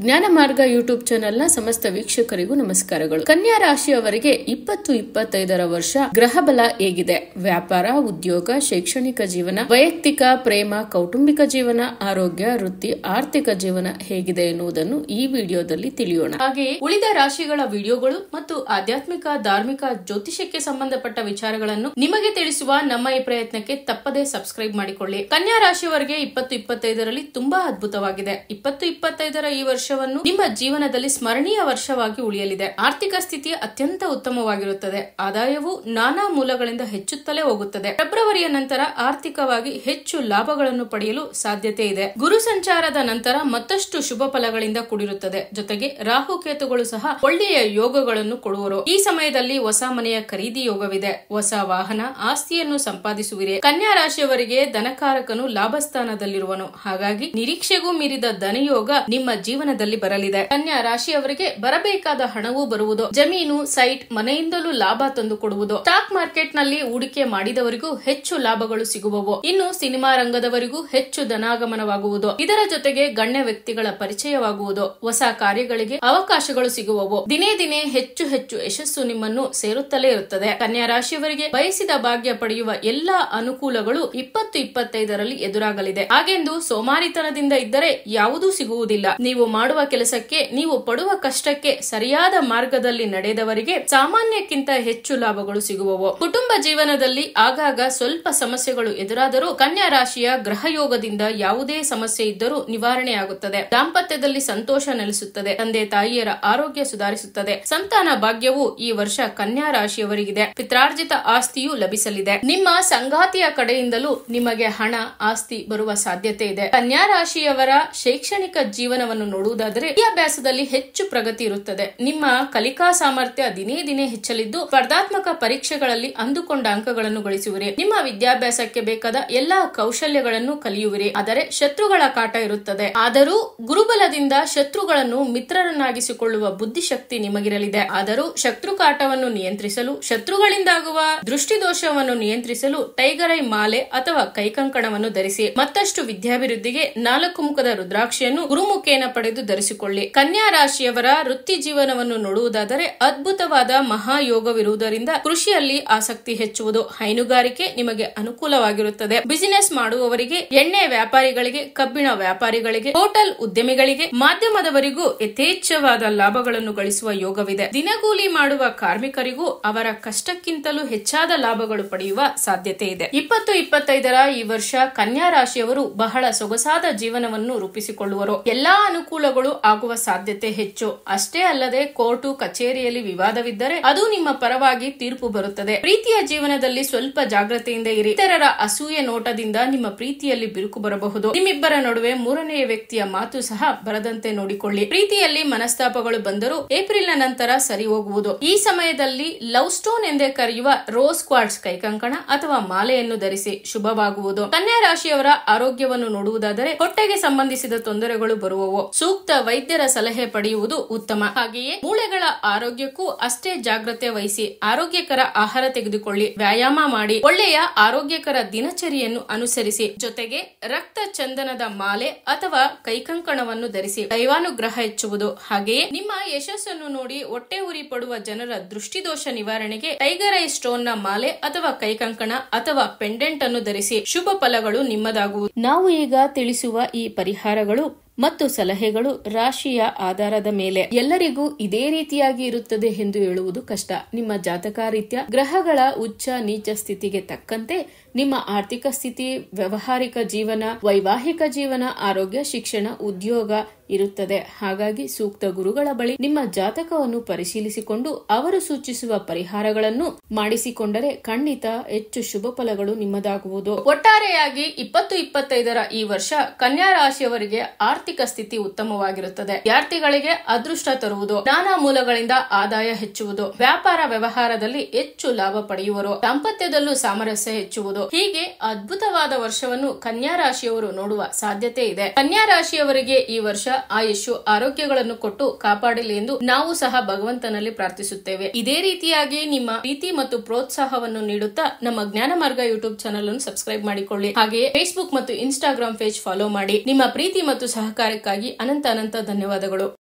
ಜ್ಞಾನ ಮಾರ್ಗ ಯೂಟ್ಯೂಬ್ ಚಾನೆಲ್ನ ಸಮಸ್ತ ವೀಕ್ಷಕರಿಗೂ ನಮಸ್ಕಾರಗಳು. ಕನ್ಯಾ ರಾಶಿಯವರಿಗೆ 2025ರ ವರ್ಷ ಗ್ರಹ ಬಲ ಹೇಗಿದೆ? ವ್ಯಾಪಾರ, ಉದ್ಯೋಗ, ಶೈಕ್ಷಣಿಕ ಜೀವನ, ವೈಯಕ್ತಿಕ, ಪ್ರೇಮ, ಕೌಟುಂಬಿಕ ಜೀವನ, ಆರೋಗ್ಯ, ವೃತ್ತಿ, ಆರ್ಥಿಕ ಜೀವನ ಹೇಗಿದೆ ಎನ್ನುವುದನ್ನು ಈ ವಿಡಿಯೋದಲ್ಲಿ ತಿಳಿಯೋಣ. ಹಾಗೆಯೇ ಉಳಿದ ರಾಶಿಗಳ ವಿಡಿಯೋಗಳು ಮತ್ತು ಆಧ್ಯಾತ್ಮಿಕ, ಧಾರ್ಮಿಕ, ಜ್ಯೋತಿಷಕ್ಕೆ ಸಂಬಂಧಪಟ್ಟ ವಿಚಾರಗಳನ್ನು ನಿಮಗೆ ತಿಳಿಸುವ ನಮ್ಮ ಈ ಪ್ರಯತ್ನಕ್ಕೆ ತಪ್ಪದೇ ಸಬ್ಸ್ಕ್ರೈಬ್ ಮಾಡಿಕೊಳ್ಳಿ. ಕನ್ಯಾ ರಾಶಿಯವರಿಗೆ 2025ರಲ್ಲಿ ತುಂಬಾ ಅದ್ಭುತವಾಗಿದೆ. 2025ರ ಈ ವರ್ಷವನ್ನು ನಿಮ್ಮ ಜೀವನದಲ್ಲಿ ಸ್ಮರಣೀಯ ವರ್ಷವಾಗಿ ಉಳಿಯಲಿದೆ. ಆರ್ಥಿಕ ಸ್ಥಿತಿ ಅತ್ಯಂತ ಉತ್ತಮವಾಗಿರುತ್ತದೆ. ಆದಾಯವು ನಾನಾ ಮೂಲಗಳಿಂದ ಹೆಚ್ಚುತ್ತಲೇ ಹೋಗುತ್ತದೆ. ಫೆಬ್ರವರಿಯ ನಂತರ ಆರ್ಥಿಕವಾಗಿ ಹೆಚ್ಚು ಲಾಭಗಳನ್ನು ಪಡೆಯಲು ಸಾಧ್ಯತೆ ಇದೆ. ಗುರು ಸಂಚಾರದ ನಂತರ ಮತ್ತಷ್ಟು ಶುಭ ಫಲಗಳಿಂದ ಕೂಡಿರುತ್ತದೆ. ಜೊತೆಗೆ ರಾಹುಕೇತುಗಳು ಸಹ ಒಳ್ಳೆಯ ಯೋಗಗಳನ್ನು ಕೊಡುವರು. ಈ ಸಮಯದಲ್ಲಿ ಹೊಸ ಮನೆಯ ಖರೀದಿ ಯೋಗವಿದೆ. ಹೊಸ ವಾಹನ, ಆಸ್ತಿಯನ್ನು ಸಂಪಾದಿಸುವಿರಿ. ಕನ್ಯಾ ರಾಶಿಯವರಿಗೆ ಧನಕಾರಕನು ಲಾಭಸ್ಥಾನದಲ್ಲಿರುವನು. ಹಾಗಾಗಿ ನಿರೀಕ್ಷೆಗೂ ಮೀರಿದ ಧನಯೋಗ ನಿಮ್ಮ ಜೀವನದಲ್ಲಿ ಬರಲಿದೆ. ಕನ್ಯಾ ರಾಶಿಯವರಿಗೆ ಬರಬೇಕಾದ ಹಣವೂ ಬರುವುದು. ಜಮೀನು, ಸೈಟ್, ಮನೆಯಿಂದಲೂ ಲಾಭ ತಂದು ಕೊಡುವುದು. ಸ್ಟಾಕ್ ಮಾರ್ಕೆಟ್ ನಲ್ಲಿ ಹೂಡಿಕೆ ಮಾಡಿದವರಿಗೂ ಹೆಚ್ಚು ಲಾಭಗಳು ಸಿಗುವವು. ಇನ್ನು ಸಿನಿಮಾ ರಂಗದವರಿಗೂ ಹೆಚ್ಚು ಧನಾಗಮನವಾಗುವುದು. ಇದರ ಜೊತೆಗೆ ಗಣ್ಯ ವ್ಯಕ್ತಿಗಳ ಪರಿಚಯವಾಗುವುದು. ಹೊಸ ಕಾರ್ಯಗಳಿಗೆ ಅವಕಾಶಗಳು ಸಿಗುವವು. ದಿನೇ ದಿನೇ ಹೆಚ್ಚು ಹೆಚ್ಚು ಯಶಸ್ಸು ನಿಮ್ಮನ್ನು ಸೇರುತ್ತಲೇ ಇರುತ್ತದೆ. ಕನ್ಯಾ ರಾಶಿಯವರಿಗೆ ಬಯಸಿದ ಭಾಗ್ಯ ಪಡೆಯುವ ಎಲ್ಲಾ ಅನುಕೂಲಗಳು 2025ರಲ್ಲಿ ಎದುರಾಗಲಿದೆ. ಹಾಗೆಂದು ಸೋಮಾರಿತನದಿಂದ ಇದ್ದರೆ ಯಾವುದೂ ಸಿಗುವುದಿಲ್ಲ. ನೀವು ಮಾಡುವ ಕೆಲಸಕ್ಕೆ, ನೀವು ಪಡುವ ಕಷ್ಟಕ್ಕೆ ಸರಿಯಾದ ಮಾರ್ಗದಲ್ಲಿ ನಡೆದವರಿಗೆ ಸಾಮಾನ್ಯಕ್ಕಿಂತ ಹೆಚ್ಚು ಲಾಭಗಳು ಸಿಗುವವು. ಕುಟುಂಬ ಜೀವನದಲ್ಲಿ ಆಗಾಗ ಸ್ವಲ್ಪ ಸಮಸ್ಯೆಗಳು ಎದುರಾದರೂ ಕನ್ಯಾ ರಾಶಿಯ ಗ್ರಹ ಯೋಗದಿಂದ ಯಾವುದೇ ಸಮಸ್ಯೆ ಇದ್ದರೂ ನಿವಾರಣೆಯಾಗುತ್ತದೆ. ದಾಂಪತ್ಯದಲ್ಲಿ ಸಂತೋಷ ನೆಲೆಸುತ್ತದೆ. ತಂದೆ ತಾಯಿಯರ ಆರೋಗ್ಯ ಸುಧಾರಿಸುತ್ತದೆ. ಸಂತಾನ ಭಾಗ್ಯವು ಈ ವರ್ಷ ಕನ್ಯಾ ರಾಶಿಯವರಿಗಿದೆ. ಪಿತ್ರಾರ್ಜಿತ ಆಸ್ತಿಯು ಲಭಿಸಲಿದೆ. ನಿಮ್ಮ ಸಂಗಾತಿಯ ಕಡೆಯಿಂದಲೂ ನಿಮಗೆ ಹಣ, ಆಸ್ತಿ ಬರುವ ಸಾಧ್ಯತೆ ಇದೆ. ಕನ್ಯಾ ರಾಶಿಯವರ ಶೈಕ್ಷಣಿಕ ಜೀವನವನ್ನು ನೋಡುವುದಾದರೆ ವಿದ್ಯಾಭ್ಯಾಸದಲ್ಲಿ ಹೆಚ್ಚು ಪ್ರಗತಿ ಇರುತ್ತದೆ. ನಿಮ್ಮ ಕಲಿಕಾ ಸಾಮರ್ಥ್ಯ ದಿನೇ ದಿನೇ ಹೆಚ್ಚಲಿದ್ದು ಸ್ಪರ್ಧಾತ್ಮಕ ಪರೀಕ್ಷೆಗಳಲ್ಲಿ ಅಂದುಕೊಂಡ ಅಂಕಗಳನ್ನು ಗಳಿಸುವಿರಿ. ನಿಮ್ಮ ವಿದ್ಯಾಭ್ಯಾಸಕ್ಕೆ ಬೇಕಾದ ಎಲ್ಲಾ ಕೌಶಲ್ಯಗಳನ್ನು ಕಲಿಯುವಿರಿ. ಆದರೆ ಶತ್ರುಗಳ ಕಾಟ ಇರುತ್ತದೆ. ಆದರೂ ಗುರುಬಲದಿಂದ ಶತ್ರುಗಳನ್ನು ಮಿತ್ರರನ್ನಾಗಿಸಿಕೊಳ್ಳುವ ಬುದ್ಧಿಶಕ್ತಿ ನಿಮಗಿರಲಿದೆ. ಆದರೂ ಶತ್ರು ಕಾಟವನ್ನು ನಿಯಂತ್ರಿಸಲು, ಶತ್ರುಗಳಿಂದಾಗುವ ದೃಷ್ಟಿದೋಷವನ್ನು ನಿಯಂತ್ರಿಸಲು ಟೈಗರ್ ಐ ಮಾಲೆ ಅಥವಾ ಕೈಕಂಕಣವನ್ನು ಧರಿಸಿ. ಮತ್ತಷ್ಟು ವಿದ್ಯಾಭಿವೃದ್ಧಿಗೆ 4 ಮುಖದ ರುದ್ರಾಕ್ಷಿಯನ್ನು ಗುರುಮುಖೇನ ಪಡೆದು ಧರಿಸಿಕೊಳ್ಳಿ. ಕನ್ಯಾ ರಾಶಿಯವರ ವೃತ್ತಿ ಜೀವನವನ್ನು ನೋಡುವುದಾದರೆ ಅದ್ಭುತವಾದ ಮಹಾಯೋಗವಿರುವುದರಿಂದ ಕೃಷಿಯಲ್ಲಿ ಆಸಕ್ತಿ ಹೆಚ್ಚುವುದು. ಹೈನುಗಾರಿಕೆ ನಿಮಗೆ ಅನುಕೂಲವಾಗಿರುತ್ತದೆ. ಬಿಸಿನೆಸ್ ಮಾಡುವವರಿಗೆ, ಎಣ್ಣೆ ವ್ಯಾಪಾರಿಗಳಿಗೆ, ಕಬ್ಬಿಣ ವ್ಯಾಪಾರಿಗಳಿಗೆ, ಹೋಟೆಲ್ ಉದ್ಯಮಿಗಳಿಗೆ, ಮಾಧ್ಯಮದವರಿಗೂ ಯಥೇಚ್ಛವಾದ ಲಾಭಗಳನ್ನು ಗಳಿಸುವ ಯೋಗವಿದೆ. ದಿನಗೂಲಿ ಮಾಡುವ ಕಾರ್ಮಿಕರಿಗೂ ಅವರ ಕಷ್ಟಕ್ಕಿಂತಲೂ ಹೆಚ್ಚಾದ ಲಾಭಗಳು ಪಡೆಯುವ ಸಾಧ್ಯತೆ ಇದೆ. 2025ರ ಈ ವರ್ಷ ಕನ್ಯಾ ರಾಶಿಯವರು ಬಹಳ ಸೊಗಸಾದ ಜೀವನವನ್ನು ರೂಪಿಸಿಕೊಳ್ಳುವರು. ಎಲ್ಲಾ ಅನುಕೂಲಗಳು ಆಗುವ ಸಾಧ್ಯತೆ ಹೆಚ್ಚು. ಅಷ್ಟೇ ಅಲ್ಲದೆ ಕೋರ್ಟು ಕಚೇರಿಯಲ್ಲಿ ವಿವಾದವಿದ್ದರೆ ಅದು ನಿಮ್ಮ ಪರವಾಗಿ ತೀರ್ಪು ಬರುತ್ತದೆ. ಪ್ರೀತಿಯ ಜೀವನದಲ್ಲಿ ಸ್ವಲ್ಪ ಜಾಗ್ರತೆಯಿಂದ ಇರಿ. ಇತರರ ಅಸೂಯೆ ನೋಟದಿಂದ ನಿಮ್ಮ ಪ್ರೀತಿಯಲ್ಲಿ ಬಿರುಕು ಬರಬಹುದು. ನಿಮ್ಮಿಬ್ಬರ ನಡುವೆ ಮೂರನೆಯ ವ್ಯಕ್ತಿಯ ಮಾತು ಸಹ ಬರದಂತೆ ನೋಡಿಕೊಳ್ಳಿ. ಪ್ರೀತಿಯಲ್ಲಿ ಮನಸ್ತಾಪಗಳು ಬಂದರೂ ಏಪ್ರಿಲ್ನ ನಂತರ ಸರಿ ಹೋಗುವುದು. ಈ ಸಮಯದಲ್ಲಿ ಲವ್ ಸ್ಟೋನ್ ಎಂದೇ ಕರೆಯುವ ರೋಸ್ ಕ್ವಾರ್ಟ್ಸ್ ಕೈಕಂಕಣ ಅಥವಾ ಮಾಲೆಯನ್ನು ಧರಿಸಿ. ಶುಭವಾಗುವುದು. ಕನ್ಯಾ ರಾಶಿಯವರ ಆರೋಗ್ಯವನ್ನು ನೋಡುವುದಾದರೆ ಹೊಟ್ಟೆಗೆ ಸಂಬಂಧಿಸಿದ ತೊಂದರೆಗಳು ಬರುವವು. ಸೂಕ್ತ ವೈದ್ಯರ ಸಲಹೆ ಪಡೆಯುವುದು ಉತ್ತಮ. ಹಾಗೆಯೇ ಮೂಳೆಗಳ ಆರೋಗ್ಯಕ್ಕೂ ಅಷ್ಟೇ ಜಾಗ್ರತೆ ವಹಿಸಿ. ಆರೋಗ್ಯಕರ ಆಹಾರ ತೆಗೆದುಕೊಳ್ಳಿ. ವ್ಯಾಯಾಮ ಮಾಡಿ. ಒಳ್ಳೆಯ ಆರೋಗ್ಯಕರ ದಿನಚರಿಯನ್ನು ಅನುಸರಿಸಿ. ಜೊತೆಗೆ ರಕ್ತ ಚಂದನದ ಮಾಲೆ ಅಥವಾ ಕೈಕಂಕಣವನ್ನು ಧರಿಸಿ. ದೈವಾನುಗ್ರಹ ಹೆಚ್ಚುವುದು. ಹಾಗೆಯೇ ನಿಮ್ಮ ಯಶಸ್ಸನ್ನು ನೋಡಿ ಹೊಟ್ಟೆ ಉರಿ ಪಡುವ ಜನರ ದೃಷ್ಟಿದೋಷ ನಿವಾರಣೆಗೆ ಟೈಗರ್ ಐ ಸ್ಟೋನ್ ನ ಮಾಲೆ ಅಥವಾ ಕೈಕಂಕಣ ಅಥವಾ ಪೆಂಡೆಂಟ್ ಅನ್ನು ಧರಿಸಿ. ಶುಭ ಫಲಗಳು ನಿಮ್ಮದಾಗುವುದು. ನಾವು ಈಗ ತಿಳಿಸುವ ಈ ಪರಿಹಾರಗಳು ಮತ್ತು ಸಲಹೆಗಳು ರಾಶಿಯ ಆಧಾರದ ಮೇಲೆ. ಎಲ್ಲರಿಗೂ ಇದೇ ರೀತಿಯಾಗಿ ಇರುತ್ತದೆ ಎಂದು ಹೇಳುವುದು ಕಷ್ಟ. ನಿಮ್ಮ ಜಾತಕ ರೀತ್ಯ ಗ್ರಹಗಳ ಉಚ್ಚ ನೀಚ ಸ್ಥಿತಿಗೆ ತಕ್ಕಂತೆ ನಿಮ್ಮ ಆರ್ಥಿಕ ಸ್ಥಿತಿ, ವ್ಯಾವಹಾರಿಕ ಜೀವನ, ವೈವಾಹಿಕ ಜೀವನ, ಆರೋಗ್ಯ, ಶಿಕ್ಷಣ, ಉದ್ಯೋಗ ಇರುತ್ತದೆ. ಹಾಗಾಗಿ ಸೂಕ್ತ ಗುರುಗಳ ಬಳಿ ನಿಮ್ಮ ಜಾತಕವನ್ನು ಪರಿಶೀಲಿಸಿಕೊಂಡು ಅವರು ಸೂಚಿಸುವ ಪರಿಹಾರಗಳನ್ನು ಮಾಡಿಸಿಕೊಂಡರೆ ಖಂಡಿತ ಹೆಚ್ಚು ಶುಭ ಫಲಗಳು ನಿಮ್ಮದಾಗುವುದು. ಒಟ್ಟಾರೆಯಾಗಿ 2025ರ ಈ ವರ್ಷ ಕನ್ಯಾ ರಾಶಿಯವರಿಗೆ ಆರ್ಥಿಕ ಸ್ಥಿತಿ ಉತ್ತಮವಾಗಿರುತ್ತದೆ. ವಿದ್ಯಾರ್ಥಿಗಳಿಗೆ ಅದೃಷ್ಟ ತರುವುದು. ನಾನಾ ಮೂಲಗಳಿಂದ ಆದಾಯ ಹೆಚ್ಚುವುದು. ವ್ಯಾಪಾರ ವ್ಯವಹಾರದಲ್ಲಿ ಹೆಚ್ಚು ಲಾಭ ಪಡೆಯುವರು. ದಾಂಪತ್ಯದಲ್ಲೂ ಸಾಮರಸ್ಯ ಹೆಚ್ಚುವುದು. ಹೀಗೆ ಅದ್ಭುತವಾದ ವರ್ಷವನ್ನು ಕನ್ಯಾ ರಾಶಿಯವರು ನೋಡುವ ಸಾಧ್ಯತೆ ಇದೆ. ಕನ್ಯಾ ರಾಶಿಯವರಿಗೆ ಈ ವರ್ಷ ಆಯುಷ್ಯು ಆರೋಗ್ಯಗಳನ್ನು ಕೊಟ್ಟು ಕಾಪಾಡಲಿ ಎಂದು ನಾವು ಸಹ ಭಗವಂತನಲ್ಲಿ ಪ್ರಾರ್ಥಿಸುತ್ತೇವೆ. ಇದೇ ರೀತಿಯಾಗಿ ನಿಮ್ಮ ಪ್ರೀತಿ ಮತ್ತು ಪ್ರೋತ್ಸಾಹವನ್ನು ನೀಡುತ್ತಾ ನಮ್ಮ ಜ್ಞಾನ ಮಾರ್ಗ ಯೂಟ್ಯೂಬ್ ಚಾನೆಲ್ ಅನ್ನು ಸಬ್ಸ್ಕ್ರೈಬ್ ಮಾಡಿಕೊಳ್ಳಿ. ಹಾಗೆಯೇ ಫೇಸ್ಬುಕ್ ಮತ್ತು ಇನ್ಸ್ಟಾಗ್ರಾಮ್ ಪೇಜ್ ಫಾಲೋ ಮಾಡಿ. ನಿಮ್ಮ ಪ್ರೀತಿ ಮತ್ತು ಸಹಕಾರಕ್ಕಾಗಿ ಅನಂತ ಧನ್ಯವಾದಗಳು.